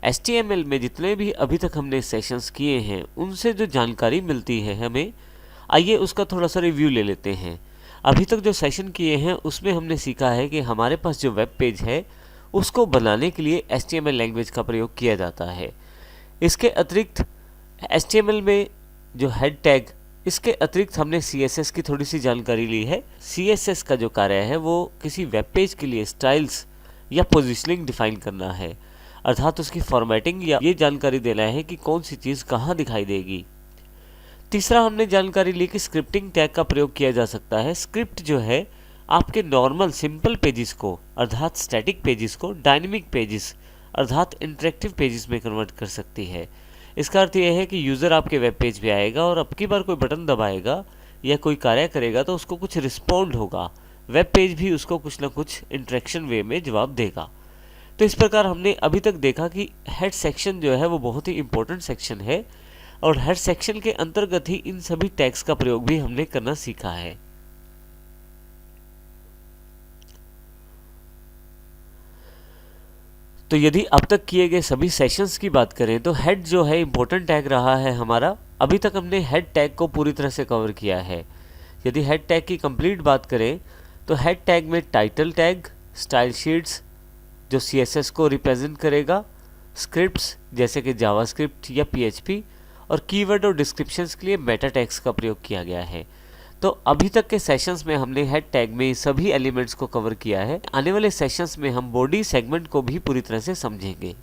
HTML में जितने भी अभी तक हमने सेशंस किए हैं उनसे जो जानकारी मिलती है हमें, आइए उसका थोड़ा सा रिव्यू ले लेते हैं। अभी तक जो सेशन किए हैं उसमें हमने सीखा है कि हमारे पास जो वेब पेज है उसको बनाने के लिए HTML लैंग्वेज का प्रयोग किया जाता है। इसके अतिरिक्त HTML में जो हेड टैग, इसके अतिरिक्त हमने CSS की थोड़ी सी जानकारी ली है। CSS का जो कार्य है वो किसी वेब पेज के लिए स्टाइल्स या पोजिशनिंग डिफाइन करना है, अर्थात उसकी फॉर्मेटिंग या ये जानकारी देना है कि कौन सी चीज़ कहाँ दिखाई देगी। तीसरा हमने जानकारी ली कि स्क्रिप्टिंग टैग का प्रयोग किया जा सकता है। स्क्रिप्ट जो है आपके नॉर्मल सिंपल पेजेस को अर्थात स्टैटिक पेजेस को डायनेमिक पेजेस अर्थात इंटरेक्टिव पेजेस में कन्वर्ट कर सकती है। इसका अर्थ यह है कि यूज़र आपके वेब पेज पे आएगा और अब की बार कोई बटन दबाएगा या कोई कार्य करेगा तो उसको कुछ रिस्पॉन्ड होगा, वेब पेज भी उसको कुछ ना कुछ इंटरेक्शन वे में जवाब देगा। तो इस प्रकार हमने अभी तक देखा कि हेड सेक्शन जो है वो बहुत ही इंपॉर्टेंट सेक्शन है और हेड सेक्शन के अंतर्गत ही इन सभी टैग्स का प्रयोग भी हमने करना सीखा है। तो यदि अब तक किए गए सभी सेशंस की बात करें तो हेड जो है इंपॉर्टेंट टैग रहा है हमारा। अभी तक हमने हेड टैग को पूरी तरह से कवर किया है। यदि हेड टैग की कंप्लीट बात करें तो हेड टैग में टाइटल टैग, स्टाइल शीट्स जो CSS को रिप्रेजेंट करेगा, स्क्रिप्ट्स जैसे कि जावास्क्रिप्ट या PHP और कीवर्ड और डिस्क्रिप्शंस के लिए मेटा टैग्स का प्रयोग किया गया है। तो अभी तक के सेशंस में हमने हेड टैग में सभी एलिमेंट्स को कवर किया है। आने वाले सेशंस में हम बॉडी सेगमेंट को भी पूरी तरह से समझेंगे।